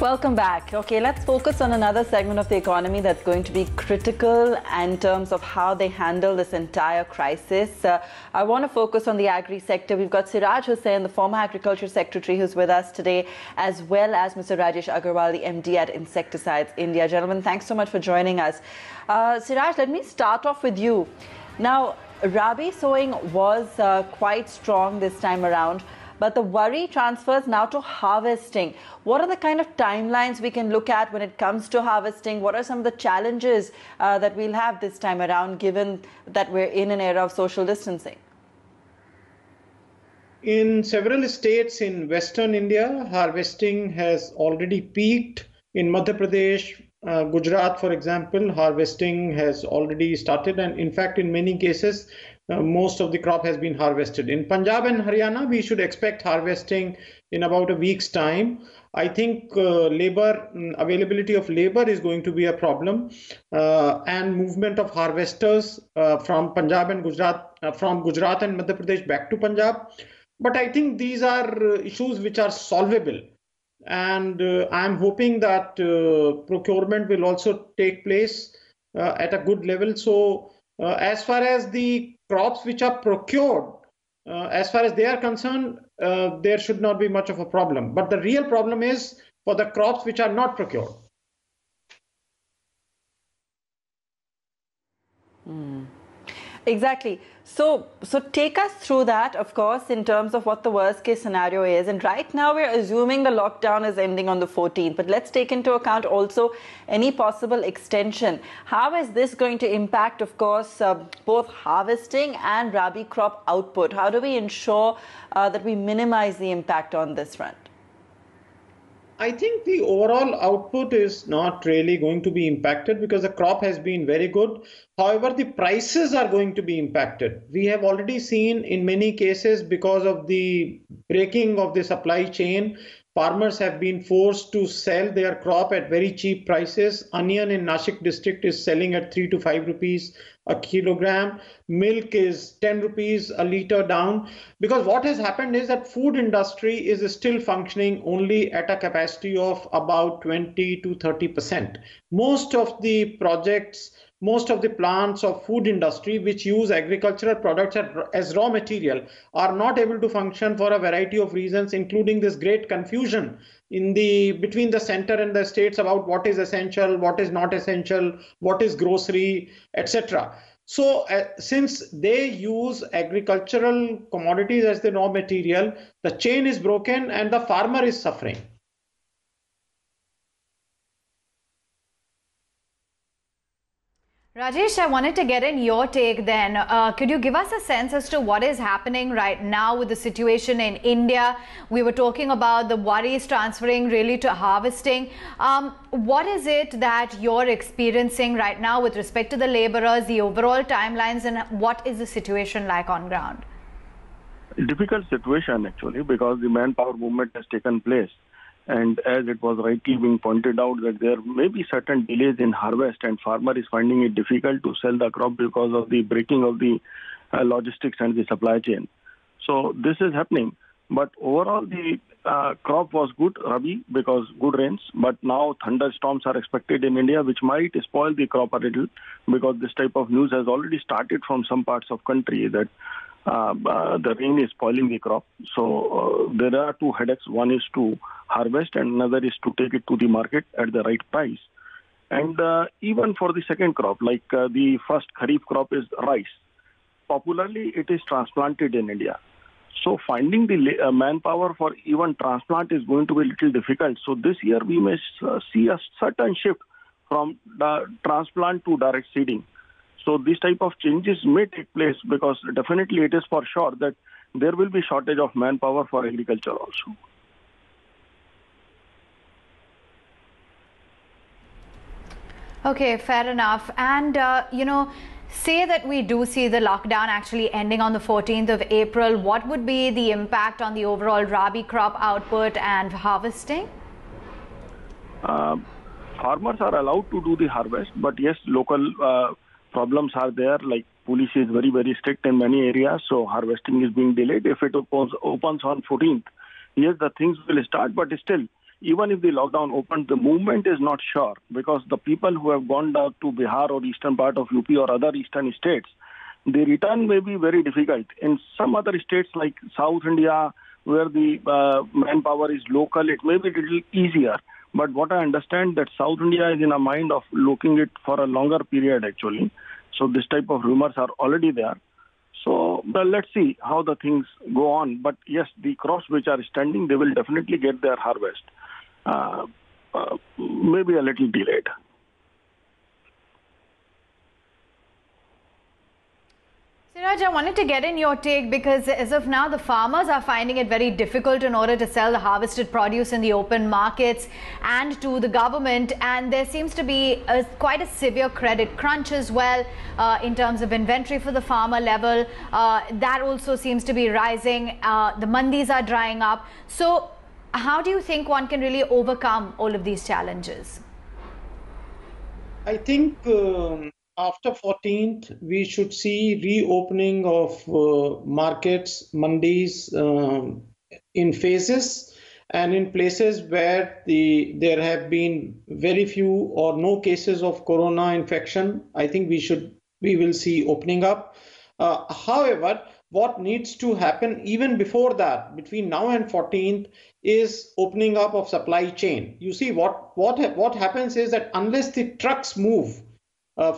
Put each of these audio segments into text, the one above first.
Welcome back. Okay, let's focus on another segment of the economy that's going to be critical in terms of how they handle this entire crisis. I want to focus on the agri sector. We've got Siraj Hussain, the former Agriculture Secretary, who's with us today, as well as Mr. Rajesh Aggarwal, the MD at Insecticides India. Gentlemen, thanks so much for joining us. Siraj, let me start off with you. Now, Rabi sowing was quite strong this time around, but the worry transfers now to harvesting. What are the kind of timelines we can look at when it comes to harvesting? What are some of the challenges that we'll have this time around, given that we're in an era of social distancing? In several states in Western India, harvesting has already peaked. In Madhya Pradesh, Gujarat, for example, harvesting has already started, and in fact, in many cases, most of the crop has been harvested. In Punjab and Haryana, we should expect harvesting in about a week's time. I think availability of labor is going to be a problem, and movement of harvesters from Punjab and Gujarat, from Gujarat and Madhya Pradesh back to Punjab. But I think these are issues which are solvable. And I'm hoping that procurement will also take place at a good level. So as far as the crops which are procured, as far as they are concerned, there should not be much of a problem. But the real problem is for the crops which are not procured. Exactly. So take us through that, of course, in terms of what the worst case scenario is. And right now we're assuming the lockdown is ending on the 14th, but let's take into account also any possible extension. How is this going to impact, of course, both harvesting and Rabi crop output? How do we ensure that we minimize the impact on this front? I think the overall output is not really going to be impacted because the crop has been very good. However, the prices are going to be impacted. We have already seen in many cases, because of the breaking of the supply chain, farmers have been forced to sell their crop at very cheap prices. Onion in Nashik district is selling at 3 to 5 rupees a kilogram. Milk is 10 rupees a liter down, because what has happened is that food industry is still functioning only at a capacity of about 20 to 30%. Most of the projects, most of the plants of food industry which use agricultural products as raw material are not able to function for a variety of reasons, including this great confusion between the center and the states about what is essential, what is not essential, what is grocery, etc. So since they use agricultural commodities as the raw material, the chain is broken and the farmer is suffering. Rajesh, I wanted to get in your take then. Could you give us a sense as to what is happening right now with the situation in India? We were talking about the worries transferring really to harvesting. What is it that you're experiencing right now with respect to the laborers, the overall timelines, and what is the situation like on ground? Difficult situation actually, because the manpower movement has taken place. And as it was rightly being pointed out that there may be certain delays in harvest and farmer is finding it difficult to sell the crop because of the breaking of the logistics and the supply chain. So this is happening. But overall the crop was good, Rabi, because good rains. But now thunderstorms are expected in India, which might spoil the crop a little, because this type of news has already started from some parts of country that the rain is spoiling the crop. So there are two headaches. One is to harvest and another is to take it to the market at the right price. And even for the second crop, like the first Kharif crop is rice. Popularly, it is transplanted in India. So finding the manpower for even transplant is going to be a little difficult. So this year we may see a certain shift from the transplant to direct seeding. So these type of changes may take place, because definitely it is for sure that there will be shortage of manpower for agriculture also. Okay, fair enough. And, say that we do see the lockdown actually ending on the 14th of April, what would be the impact on the overall Rabi crop output and harvesting? Farmers are allowed to do the harvest, but yes, local problems are there, like police is very, very strict in many areas, so harvesting is being delayed. If it opens on 14th, yes, the things will start, but still, even if the lockdown opened, the movement is not sure because the people who have gone down to Bihar or eastern part of UP or other eastern states, the return may be very difficult. In some other states like South India, where the manpower is local, it may be a little easier. But what I understand that South India is in a mind of looking it for a longer period actually. So this type of rumors are already there. So let's see how the things go on. But yes, the crops which are standing, they will definitely get their harvest. Maybe a little delayed. Siraj, I wanted to get in your take because as of now, the farmers are finding it very difficult in order to sell the harvested produce in the open markets and to the government. And there seems to be quite a severe credit crunch as well in terms of inventory for the farmer level. That also seems to be rising. The mandis are drying up. So how do you think one can really overcome all of these challenges? I think after 14th, we should see reopening of markets, mandis in phases, and in places where there have been very few or no cases of corona infection. I think we will see opening up. However, what needs to happen even before that, between now and 14th, is opening up of supply chain. You see, what happens is that unless the trucks move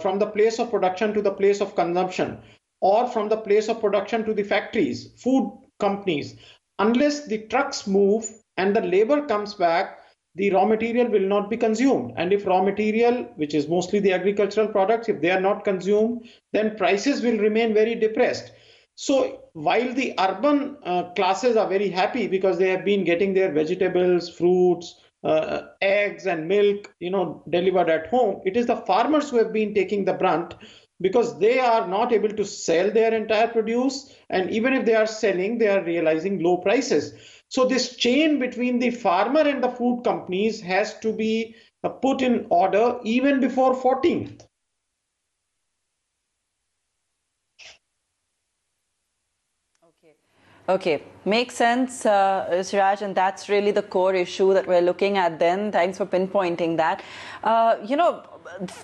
from the place of production to the place of consumption, or from the place of production to the factories, food companies, unless the trucks move and the labor comes back, the raw material will not be consumed. And if raw material, which is mostly the agricultural products, if they are not consumed, then prices will remain very depressed. So while the urban classes are very happy because they have been getting their vegetables, fruits, eggs and milk, delivered at home, it is the farmers who have been taking the brunt because they are not able to sell their entire produce. And even if they are selling, they are realizing low prices. So this chain between the farmer and the food companies has to be put in order even before 14th. Okay, makes sense, Siraj, and that's really the core issue that we're looking at then. Thanks for pinpointing that.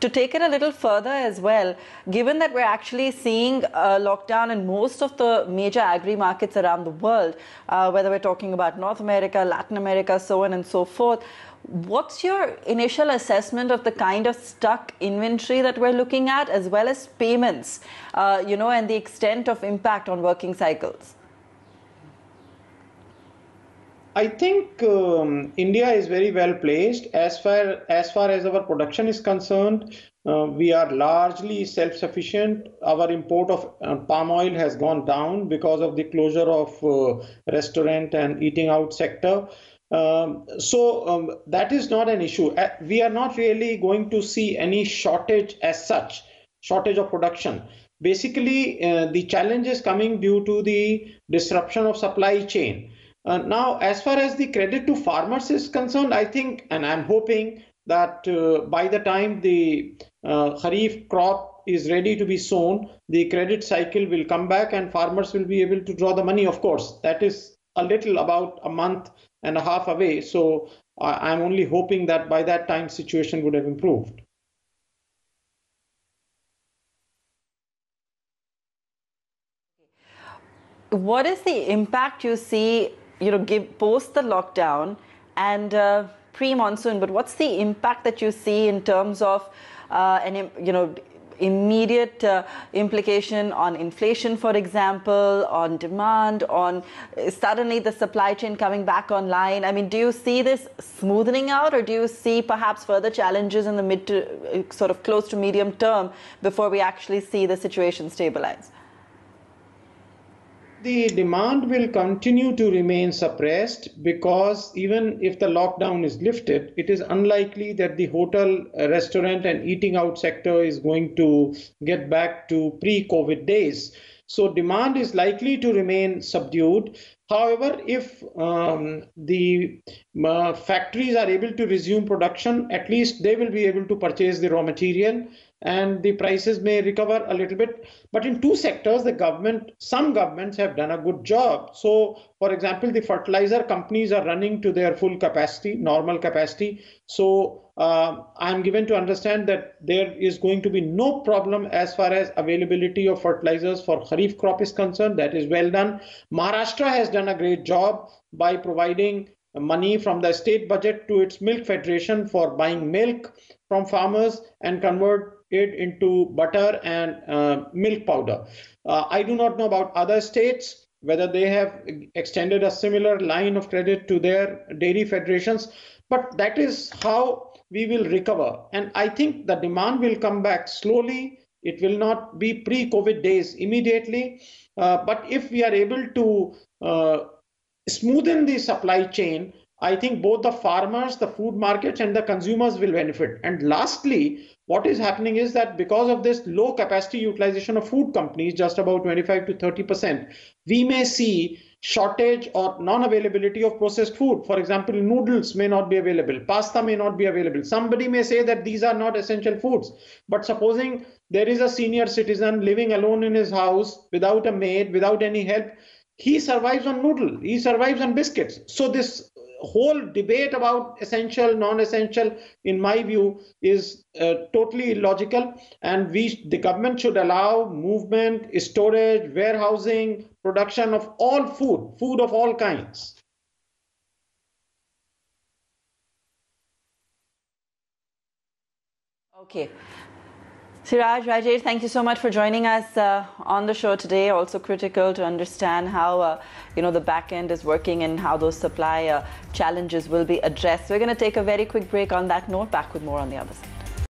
To take it a little further as well, given that we're actually seeing a lockdown in most of the major agri markets around the world, whether we're talking about North America, Latin America, so on and so forth, what's your initial assessment of the kind of stuck inventory that we're looking at, as well as payments, and the extent of impact on working cycles? I think India is very well placed as far as our production is concerned. We are largely self-sufficient. Our import of palm oil has gone down because of the closure of restaurant and eating out sector. So that is not an issue. We are not really going to see any shortage as such, shortage of production. Basically, the challenge is coming due to the disruption of supply chain. Now, as far as the credit to farmers is concerned, I think, and I'm hoping that by the time the Kharif crop is ready to be sown, the credit cycle will come back and farmers will be able to draw the money. Of course, that is about a month and a half away. So I'm only hoping that by that time situation would have improved. What is the impact you see, post the lockdown and pre-monsoon, but what's the impact that you see in terms of immediate implication on inflation, for example, on demand, on suddenly the supply chain coming back online? I mean, do you see this smoothening out, or do you see perhaps further challenges in the mid to sort of close to medium term before we actually see the situation stabilize? The demand will continue to remain suppressed because even if the lockdown is lifted, it is unlikely that the hotel, restaurant and eating out sector is going to get back to pre-COVID days. So demand is likely to remain subdued. However, if the factories are able to resume production, at least they will be able to purchase the raw material. and the prices may recover a little bit. But in two sectors, some governments have done a good job. So, for example, the fertilizer companies are running to their full capacity, normal capacity. So I'm given to understand that there is going to be no problem as far as availability of fertilizers for Kharif crop is concerned. That is well done. Maharashtra has done a great job by providing money from the state budget to its milk federation for buying milk from farmers and convert it into butter and milk powder. I do not know about other states, whether they have extended a similar line of credit to their dairy federations, but that is how we will recover. And I think the demand will come back slowly. It will not be pre-COVID days immediately. But if we are able to smoothen the supply chain, I think both the farmers, the food markets, and the consumers will benefit. And lastly, what is happening is that because of this low capacity utilization of food companies, just about 25 to 30%, we may see shortage or non-availability of processed food. For example, noodles may not be available, pasta may not be available. Somebody may say that these are not essential foods. But supposing there is a senior citizen living alone in his house without a maid, without any help, he survives on noodle, he survives on biscuits. So this whole debate about essential, non-essential, in my view, is totally illogical. And the government should allow movement, storage, warehousing, production of all food of all kinds. Okay. Siraj, Rajesh, thank you so much for joining us on the show today. Also critical to understand how the back end is working and how those supply challenges will be addressed. We're going to take a very quick break on that note. Back with more on the other side.